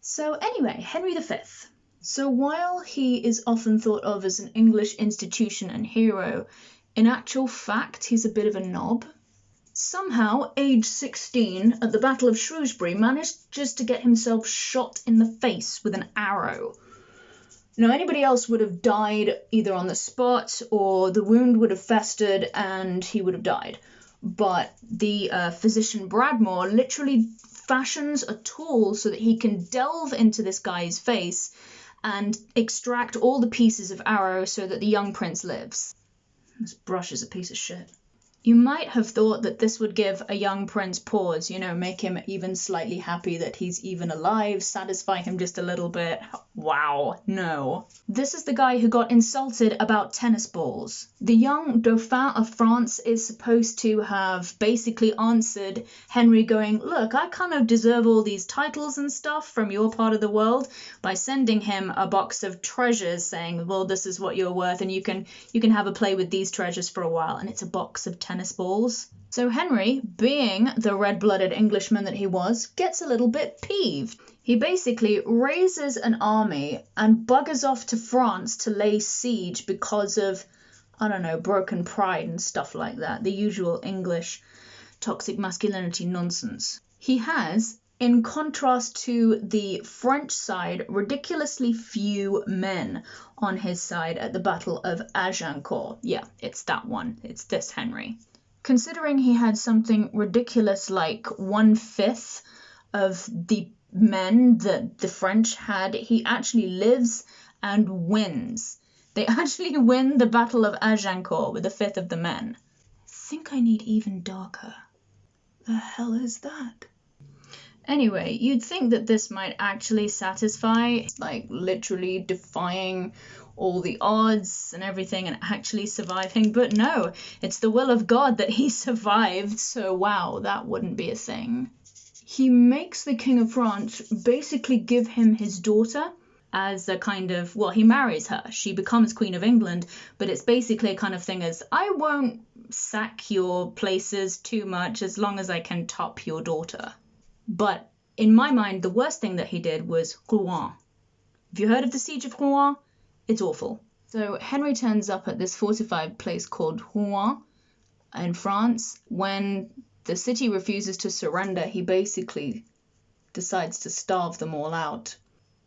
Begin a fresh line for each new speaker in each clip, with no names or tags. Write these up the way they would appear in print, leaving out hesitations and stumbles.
So anyway, Henry V. So while he is often thought of as an English institution and hero, in actual fact he's a bit of a knob. Somehow, age 16, at the Battle of Shrewsbury, managed just to get himself shot in the face with an arrow. Now, anybody else would have died either on the spot or the wound would have festered and he would have died. But the physician Bradmore literally fashions a tool so that he can delve into this guy's face and extract all the pieces of arrow so that the young prince lives. This brush is a piece of shit. You might have thought that this would give a young prince pause, make him even slightly happy that he's even alive, satisfy him just a little bit. Wow, no. This is the guy who got insulted about tennis balls. The young Dauphin of France is supposed to have basically answered Henry going, look, I kind of deserve all these titles and stuff from your part of the world, by sending him a box of treasures saying, well, this is what you're worth and you can have a play with these treasures for a while. And it's a box of tennis balls. So Henry, being the red-blooded Englishman that he was, gets a little bit peeved. He basically raises an army and buggers off to France to lay siege because of, I don't know, broken pride and stuff like that. The usual English toxic masculinity nonsense. He has, in contrast to the French side, ridiculously few men on his side at the Battle of Agincourt. Yeah, it's that one. It's this Henry. Considering he had something ridiculous like 1/5 of the men that the French had, he actually lives and wins. They actually win the Battle of Agincourt with 1/5 of the men. I think I need even darker. The hell is that? Anyway, you'd think that this might actually satisfy, like literally defying all the odds and everything and actually surviving, but no, it's the will of God that he survived, so wow, that wouldn't be a thing. He makes the King of France basically give him his daughter as a kind of, well, he marries her, she becomes Queen of England, but it's basically a kind of thing as, I won't sack your places too much as long as I can top your daughter. But in my mind, the worst thing that he did was Rouen. Have you heard of the Siege of Rouen? It's awful. So Henry turns up at this fortified place called Rouen in France. When the city refuses to surrender, he basically decides to starve them all out.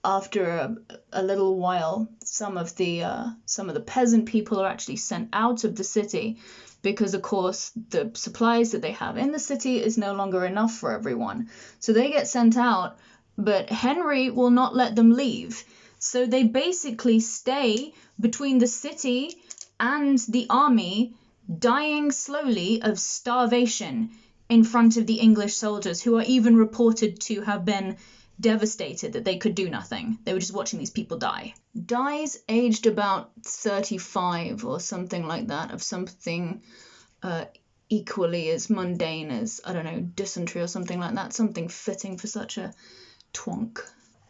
After a little while, some of the peasant people are actually sent out of the city because, of course, the supplies that they have in the city is no longer enough for everyone. So they get sent out, but Henry will not let them leave. So they basically stay between the city and the army, dying slowly of starvation in front of the English soldiers, who are even reported to have been devastated that they could do nothing. They were just watching these people die. Dies aged about 35 or something like that, of something equally as mundane as, I don't know, dysentery or something like that, something fitting for such a twonk.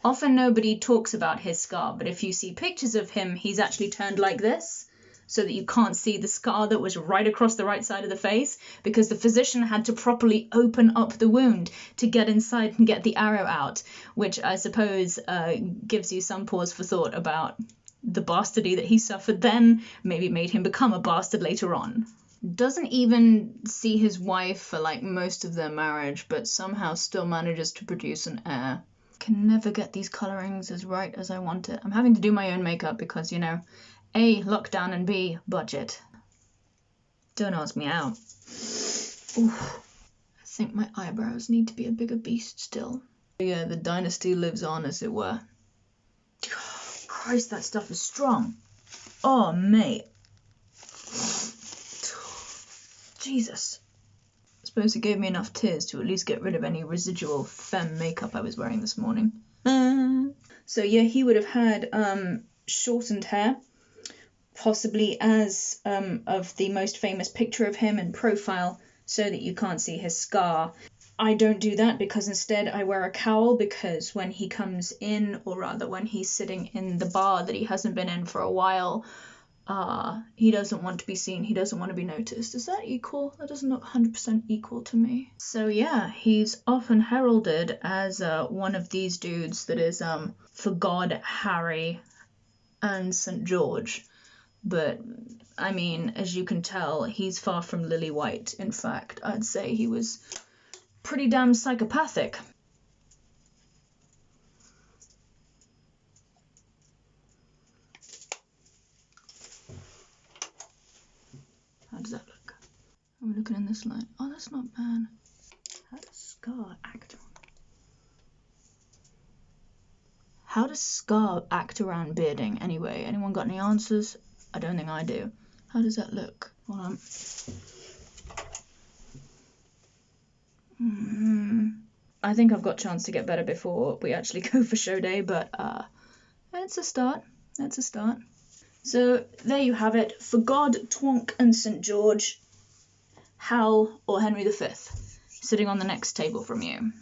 Often nobody talks about his scar, but if you see pictures of him, he's actually turned like this, so that you can't see the scar that was right across the right side of the face, because the physician had to properly open up the wound to get inside and get the arrow out, which I suppose gives you some pause for thought about the bastardy that he suffered then, maybe made him become a bastard later on. Doesn't even see his wife for like most of their marriage, but somehow still manages to produce an heir. Can never get these colorings as right as I want it. I'm having to do my own makeup because, A, lockdown, and B, budget. Don't ask me out. Ooh, I think my eyebrows need to be a bigger beast still. Yeah, the dynasty lives on, as it were. Christ, that stuff is strong. Oh, mate. Jesus. I suppose it gave me enough tears to at least get rid of any residual femme makeup I was wearing this morning. So yeah, he would have had shortened hair, possibly as of the most famous picture of him in profile, so that you can't see his scar. I don't do that because instead I wear a cowl, because when he comes in, or rather when he's sitting in the bar that he hasn't been in for a while, he doesn't want to be seen, he doesn't want to be noticed. Is that equal? That doesn't look 100% equal to me. So yeah, he's often heralded as one of these dudes that is for God, Harry, and St. George. But I mean, as you can tell, he's far from lily white. In fact, I'd say he was pretty damn psychopathic. How does that look? I'm looking in this light. Oh, that's not bad. How does Scar act? How does Scar act around bearding anyway? Anyone got any answers? I don't think I do. How does that look? Hold on. I think I've got a chance to get better before we actually go for show day, but it's a start. It's a start. So there you have it. For God, Twonk, and St. George, Hal or Henry V, sitting on the next table from you.